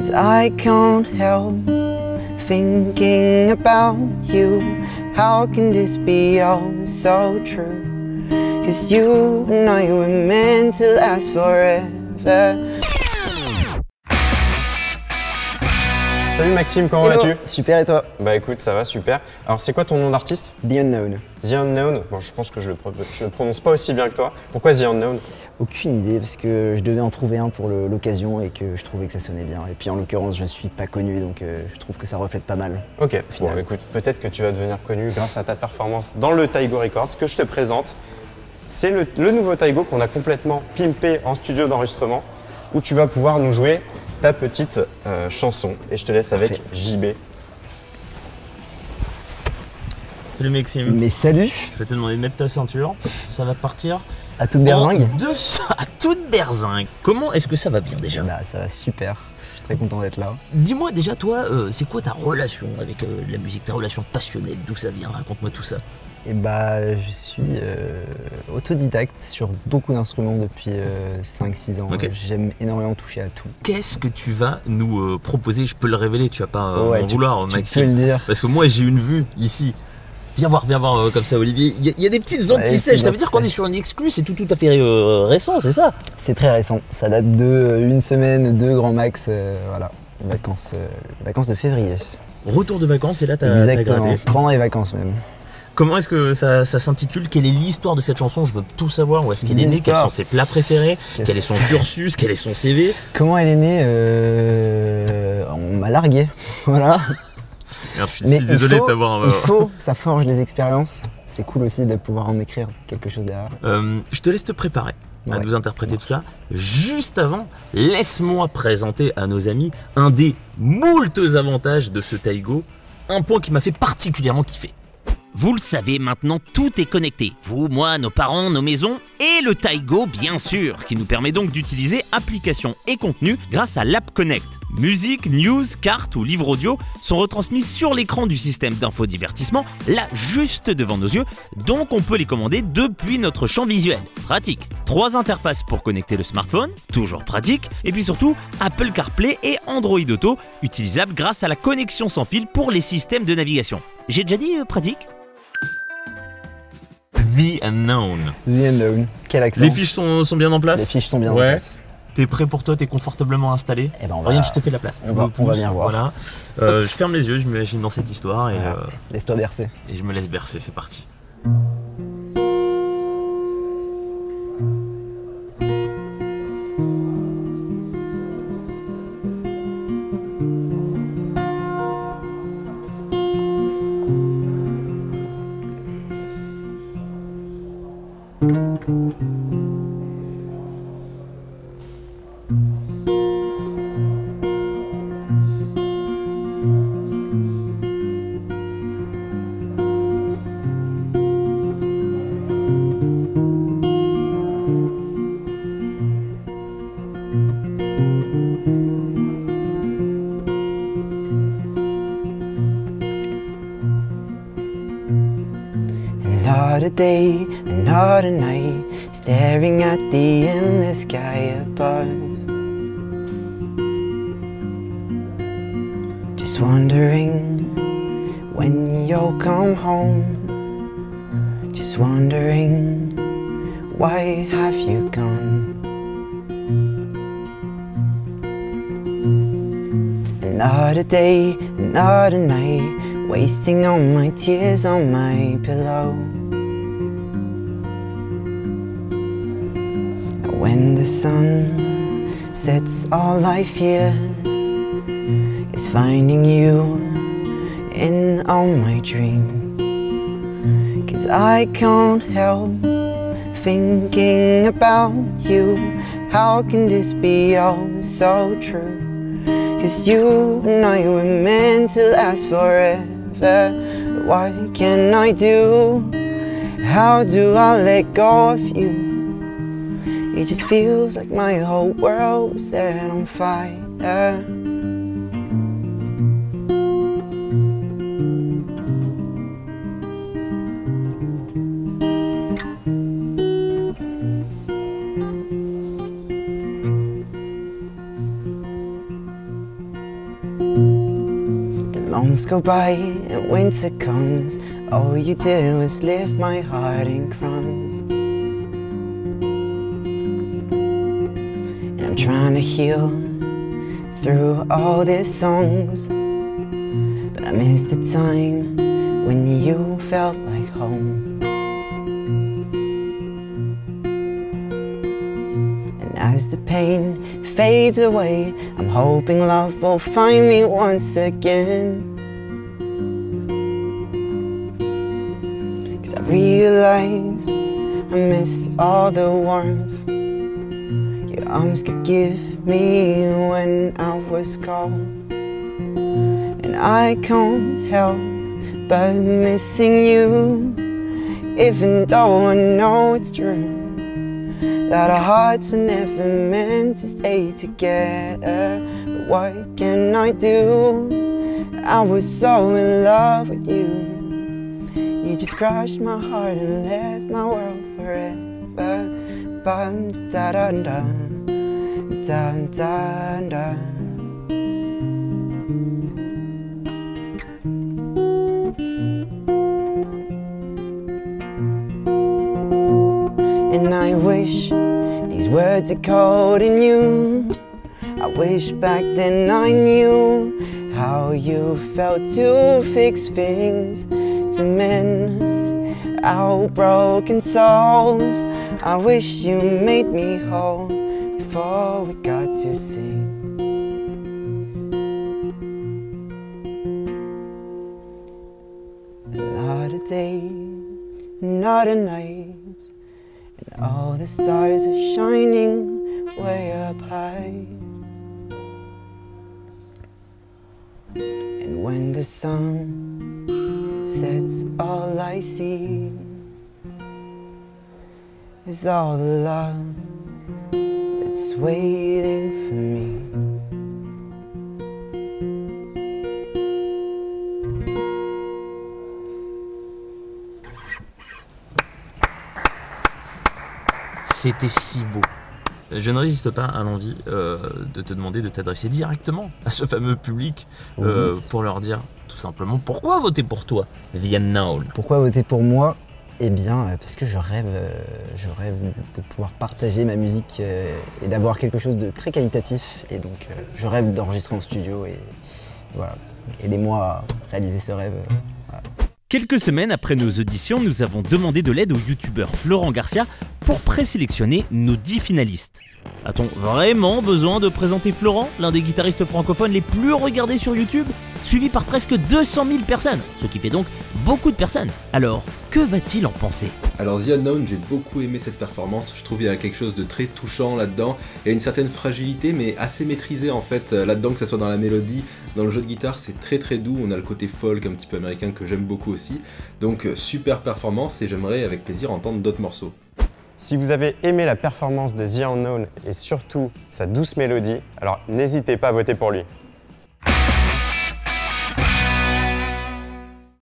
'Cause I can't help thinking about you. How can this be all so true? 'Cause you and I were meant to last forever. Salut Maxime, comment vas-tu? Super, et toi? Bah écoute, ça va, super. Alors c'est quoi ton nom d'artiste? The Unknown. The Unknown. Bon, je pense que je le prononce pas aussi bien que toi. Pourquoi The Unknown? Aucune idée, parce que je devais en trouver un pour l'occasion et que je trouvais que ça sonnait bien. Et puis en l'occurrence, je suis pas connu, donc je trouve que ça reflète pas mal. Ok, bon écoute, peut-être que tu vas devenir connu grâce à ta performance dans le Taigo Records que je te présente. C'est le nouveau Taigo qu'on a complètement pimpé en studio d'enregistrement, où tu vas pouvoir nous jouer ta petite chanson. Et je te laisse avec JB. Salut Maxime. Mais salut! Je vais te demander de mettre ta ceinture. Ça va partir À toute berzingue? À toute berzingue. Comment est-ce que ça va bien déjà? Bah ça va super, je suis très content d'être là. Dis-moi déjà toi, c'est quoi ta relation avec la musique, ta relation passionnelle? D'où ça vient? Raconte-moi tout ça. Et bah je suis autodidacte sur beaucoup d'instruments depuis 5-6 ans. Okay. J'aime énormément toucher à tout. Qu'est-ce que tu vas nous proposer? Je peux le révéler, tu vas pas m'en vouloir Maxime. Tu peux le dire. Parce que moi j'ai une vue ici. Viens voir comme ça Olivier. Il y a des petites anti-sèches, ça veut dire qu'on est sur une exclue, c'est tout à fait récent, c'est ça? C'est très récent, ça date de une semaine, 2 grand max, voilà, vacances de février. Retour de vacances et là t'as Exactement, pendant les vacances même. Comment est-ce que ça s'intitule? Quelle est l'histoire de cette chanson? Je veux tout savoir. Où est-ce qu'elle est née? Quels sont ses plats préférés? Quel est son cursus? Quel est son CV? Comment elle est née? On m'a largué, voilà. Merde, je suis si désolé de t'avoir... Ça forge les expériences. C'est cool aussi de pouvoir en écrire quelque chose derrière. Je te laisse te préparer à nous interpréter tout ça. Juste avant, laisse-moi présenter à nos amis un des moultes avantages de ce Taigo. Un point qui m'a fait particulièrement kiffer. Vous le savez, maintenant tout est connecté. Vous, moi, nos parents, nos maisons et le Taigo bien sûr, qui nous permet donc d'utiliser applications et contenus grâce à l'App Connect. Musique, news, cartes ou livres audio sont retransmis sur l'écran du système d'infodivertissement, là juste devant nos yeux, donc on peut les commander depuis notre champ visuel. Pratique. 3 interfaces pour connecter le smartphone, toujours pratique, et puis surtout Apple CarPlay et Android Auto, utilisables grâce à la connexion sans fil pour les systèmes de navigation. J'ai déjà dit pratique? The Unknown. The Unknown. Quel accent. Les fiches sont bien en place? Les fiches sont bien en place. T'es prêt pour toi? T'es confortablement installé? Eh ben Regarde, je te fais la place. On va bien voir. Voilà. Je ferme les yeux, je m'imagine dans cette histoire et laisse-toi bercer. Et je me laisse bercer, c'est parti. Another day, another night, staring at the endless sky above. Just wondering when you'll come home. Just wondering why have you gone? Another day, another night, wasting all my tears on my pillow. When the sun sets, all I fear is finding you in all my dreams. 'Cause I can't help thinking about you. How can this be all so true? 'Cause you and I were meant to last forever. What can I do? How do I let go of you? It just feels like my whole world was set on fire. Months go by and winter comes. All you did was leave my heart in crumbs. And I'm trying to heal through all these songs, but I missed the time when you felt like home. And as the pain fades away, I'm hoping love will find me once again. 'Cause I realize I miss all the warmth your arms could give me when I was cold. And I can't help but missing you, even though I know it's true that our hearts were never meant to stay together. But what can I do? I was so in love with you. You just crushed my heart and left my world forever. Bum, da da da, da da da. And I wish these words are cold in you. I wish back then I knew how you felt to fix things, to mend our broken souls. I wish you made me whole before we got to see. Another day, another night, and all the stars are shining way up high. And when the sun sets, all I see is all the love that's waiting for me. C'était si beau. Je ne résiste pas à l'envie de te demander de t'adresser directement à ce fameux public pour leur dire tout simplement pourquoi voter pour toi, The Unknown. Pourquoi voter pour moi? Eh bien, parce que je rêve de pouvoir partager ma musique et d'avoir quelque chose de très qualitatif. Et donc, je rêve d'enregistrer en studio et voilà. Aidez-moi à réaliser ce rêve. Voilà. Quelques semaines après nos auditions, nous avons demandé de l'aide au youtubeur Florent Garcia pour présélectionner nos 10 finalistes. A-t-on vraiment besoin de présenter Florent, l'un des guitaristes francophones les plus regardés sur YouTube, suivi par presque 200 000 personnes, ce qui fait donc beaucoup de personnes. Alors, que va-t-il en penser? Alors The Unknown, j'ai beaucoup aimé cette performance, je trouve qu'il y a quelque chose de très touchant là-dedans, il y a une certaine fragilité mais assez maîtrisée en fait là-dedans, que ce soit dans la mélodie, dans le jeu de guitare, c'est très très doux, on a le côté folk un petit peu américain que j'aime beaucoup aussi, donc super performance et j'aimerais avec plaisir entendre d'autres morceaux. Si vous avez aimé la performance de The Unknown et surtout sa douce mélodie, alors n'hésitez pas à voter pour lui.